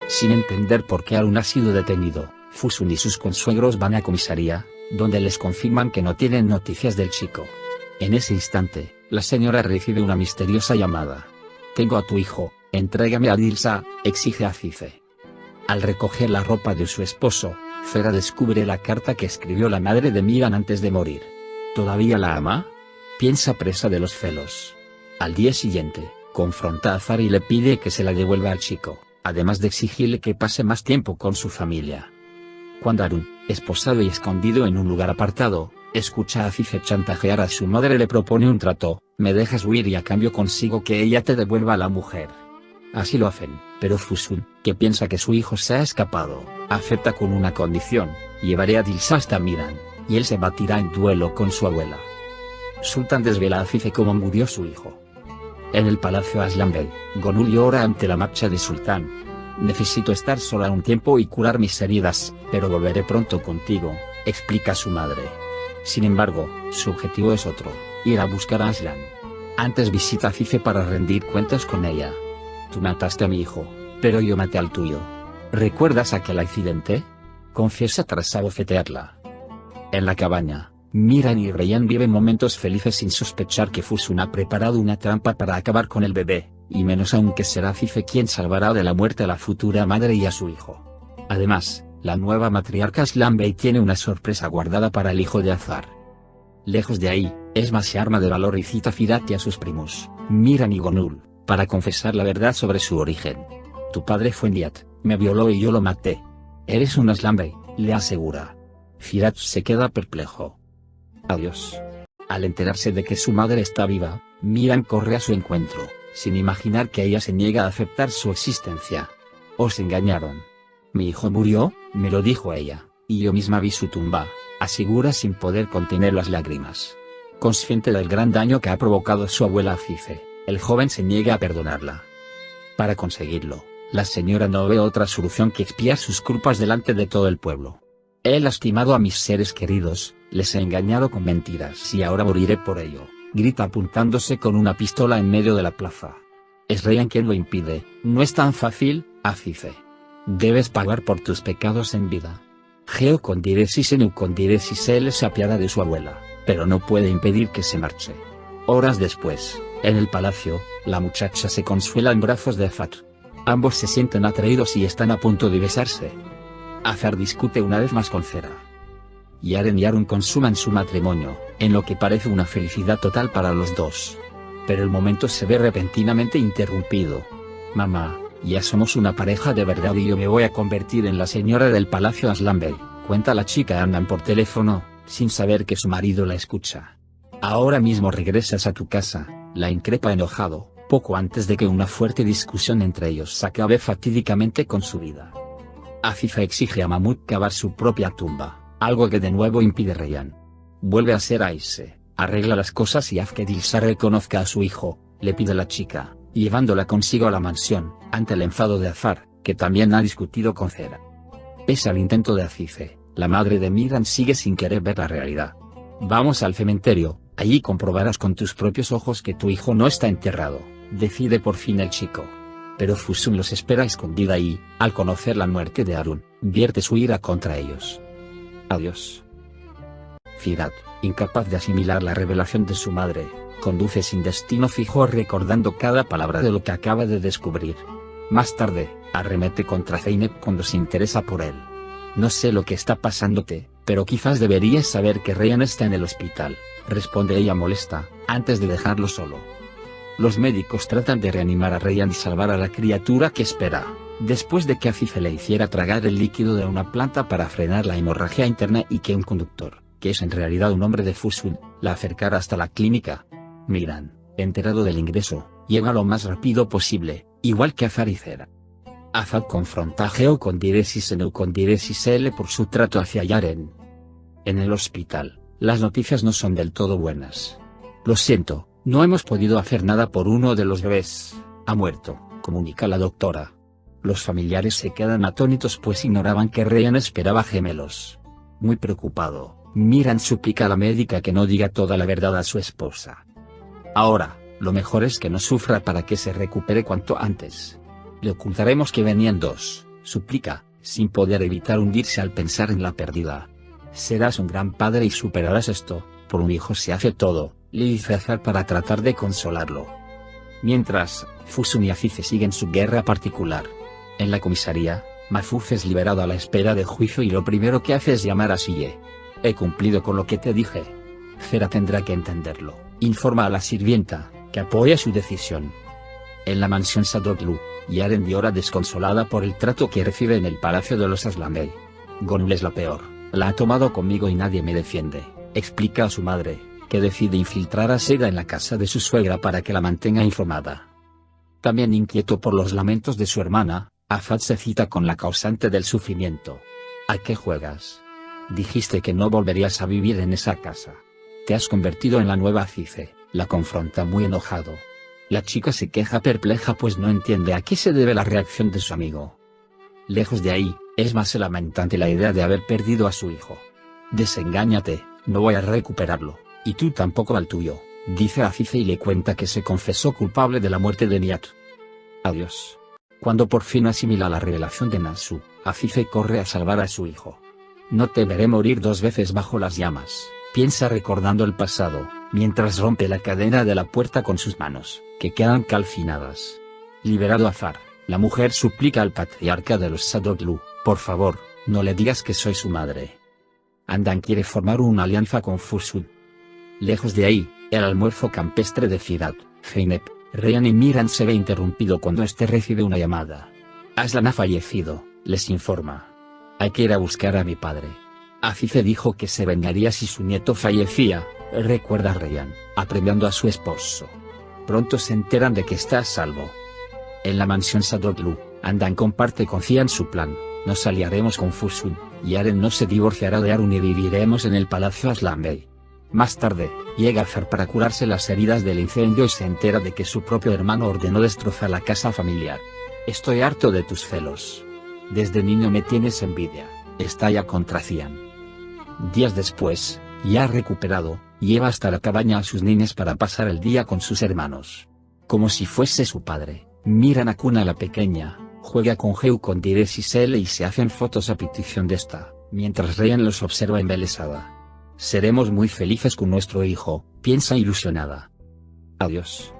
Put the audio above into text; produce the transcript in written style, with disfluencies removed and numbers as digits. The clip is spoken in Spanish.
Sin entender por qué Harun ha sido detenido, Fusun y sus consuegros van a comisaría, donde les confirman que no tienen noticias del chico. En ese instante, la señora recibe una misteriosa llamada. «Tengo a tu hijo, entrégame a Dilsa», exige Afife. Al recoger la ropa de su esposo, Fera descubre la carta que escribió la madre de Miran antes de morir. ¿Todavía la ama?, piensa, presa de los celos. Al día siguiente, confronta a Zar y le pide que se la devuelva al chico, además de exigirle que pase más tiempo con su familia. Cuando Harun, esposado y escondido en un lugar apartado, escucha a Afife chantajear a su madre, le propone un trato: «Me dejas huir y a cambio consigo que ella te devuelva a la mujer». Así lo hacen, pero Fusun, que piensa que su hijo se ha escapado, acepta con una condición: llevaré a Dilsa hasta Miran, y él se batirá en duelo con su abuela. Sultan desvela a Afife cómo murió su hijo. En el palacio Aslan Bey, Gonul llora ante la marcha de Sultán. «Necesito estar sola un tiempo y curar mis heridas, pero volveré pronto contigo», explica su madre. Sin embargo, su objetivo es otro: ir a buscar a Aslan. Antes visita a Afife para rendir cuentas con ella. «Tú mataste a mi hijo, pero yo maté al tuyo. ¿Recuerdas aquel accidente?», confiesa tras abofetearla. En la cabaña, Miran y Reyyan viven momentos felices sin sospechar que Fusun ha preparado una trampa para acabar con el bebé, y menos aún que será Afife quien salvará de la muerte a la futura madre y a su hijo. Además, la nueva matriarca Aslan Bey tiene una sorpresa guardada para el hijo de Azar. Lejos de ahí, Esma se arma de valor y cita a Firat y a sus primos, Miran y Gonul, para confesar la verdad sobre su origen. «Tu padre fue Niat, me violó y yo lo maté. Eres un Aslan Bey», le asegura. Firat se queda perplejo. «Adiós». Al enterarse de que su madre está viva, Miran corre a su encuentro, sin imaginar que ella se niega a aceptar su existencia. «Os engañaron. Mi hijo murió», me lo dijo ella, «y yo misma vi su tumba», asegura sin poder contener las lágrimas. Consciente del gran daño que ha provocado su abuela Afife, el joven se niega a perdonarla. Para conseguirlo, la señora no ve otra solución que expiar sus culpas delante de todo el pueblo. «He lastimado a mis seres queridos, les he engañado con mentiras y ahora moriré por ello», grita apuntándose con una pistola en medio de la plaza. «Es Reyyan quien lo impide». «No es tan fácil, Afife. Debes pagar por tus pecados en vida». Geo con diresis en con diresis él se apiada de su abuela, pero no puede impedir que se marche. Horas después, en el palacio, la muchacha se consuela en brazos de Azar. Ambos se sienten atraídos y están a punto de besarse. Azar discute una vez más con Fera. Yaren y Harun consuman su matrimonio, en lo que parece una felicidad total para los dos. Pero el momento se ve repentinamente interrumpido. «Mamá, ya somos una pareja de verdad y yo me voy a convertir en la señora del palacio Aslan Bey», cuenta la chica Andan por teléfono, sin saber que su marido la escucha. «Ahora mismo regresas a tu casa», la increpa enojado, poco antes de que una fuerte discusión entre ellos acabe fatídicamente con su vida. Afife exige a Mahmud cavar su propia tumba, algo que de nuevo impide Reyyan. Vuelve a ser Aise, arregla las cosas y haz que Dilsa reconozca a su hijo, le pide la chica, llevándola consigo a la mansión, ante el enfado de Azar, que también ha discutido con Fera. Pese al intento de Afife, la madre de Miran sigue sin querer ver la realidad. «Vamos al cementerio, allí comprobarás con tus propios ojos que tu hijo no está enterrado», decide por fin el chico. Pero Fusun los espera escondida y, al conocer la muerte de Harun, vierte su ira contra ellos. «Adiós». Firat, incapaz de asimilar la revelación de su madre, conduce sin destino fijo recordando cada palabra de lo que acaba de descubrir. Más tarde, arremete contra Zeynep cuando se interesa por él. «No sé lo que está pasándote, pero quizás deberías saber que Reyyan está en el hospital», responde ella molesta, antes de dejarlo solo. Los médicos tratan de reanimar a Reyyan y salvar a la criatura que espera, después de que Afife le hiciera tragar el líquido de una planta para frenar la hemorragia interna y que un conductor, que es en realidad un hombre de Fusun, la acercara hasta la clínica. Miran, enterado del ingreso, llega lo más rápido posible, igual que Azar y Fera. Azar confronta a Geo con diresis en con diresis L por su trato hacia Yaren. En el hospital, las noticias no son del todo buenas. «Lo siento, no hemos podido hacer nada por uno de los bebés, ha muerto», comunica la doctora. Los familiares se quedan atónitos pues ignoraban que Reyyan esperaba gemelos. Muy preocupado, Miran suplica a la médica que no diga toda la verdad a su esposa. «Ahora, lo mejor es que no sufra para que se recupere cuanto antes. Le ocultaremos que venían dos, suplica, sin poder evitar hundirse al pensar en la pérdida. Serás un gran padre y superarás esto, por un hijo se hace todo, le dice Azar para tratar de consolarlo. Mientras, Fusun y Azize siguen su guerra particular. En la comisaría, Mahfouz es liberado a la espera de juicio y lo primero que hace es llamar a Siye. He cumplido con lo que te dije. Zera tendrá que entenderlo, informa a la sirvienta, que apoya su decisión. En la mansión Sadoglu, Yaren llora desconsolada por el trato que recibe en el palacio de los Aslamey. Gonul es la peor, la ha tomado conmigo y nadie me defiende, explica a su madre, que decide infiltrar a Seda en la casa de su suegra para que la mantenga informada. También inquieto por los lamentos de su hermana, Afad se cita con la causante del sufrimiento. ¿A qué juegas? Dijiste que no volverías a vivir en esa casa. Te has convertido en la nueva Azize, la confronta muy enojado. La chica se queja perpleja pues no entiende a qué se debe la reacción de su amigo. Lejos de ahí, es más lamentante la idea de haber perdido a su hijo. Desengáñate, no voy a recuperarlo, y tú tampoco al tuyo, dice Azize y le cuenta que se confesó culpable de la muerte de Nihat. Adiós. Cuando por fin asimila la revelación de Nasu, Azize corre a salvar a su hijo. No te veré morir 2 veces bajo las llamas, piensa recordando el pasado, mientras rompe la cadena de la puerta con sus manos, que quedan calcinadas. Liberado Azar, la mujer suplica al patriarca de los Sadoglu, por favor, no le digas que soy su madre. Andan quiere formar una alianza con Fusun. Lejos de ahí, el almuerzo campestre de Firat, Zeynep, Ryan y Miran se ve interrumpido cuando este recibe una llamada. Aslan ha fallecido, les informa. Hay que ir a buscar a mi padre. Azize dijo que se vengaría si su nieto fallecía, recuerda Ryan, apremiando a su esposo. Pronto se enteran de que está a salvo. En la mansión Sadoglu, Andan comparte con Cian su plan, nos aliaremos con Fusun, Yaren no se divorciará de Arun y viviremos en el palacio Aslamey. Más tarde, llega Azar para curarse las heridas del incendio y se entera de que su propio hermano ordenó destrozar la casa familiar. Estoy harto de tus celos. Desde niño me tienes envidia, estalla contra Cian. Días después, ya recuperado, lleva hasta la cabaña a sus niñas para pasar el día con sus hermanos. Como si fuese su padre, Miran acuna a la pequeña, juega con Heu con Dires y Sele y se hacen fotos a petición de esta, mientras Ryan los observa embelesada. Seremos muy felices con nuestro hijo, piensa ilusionada. Adiós.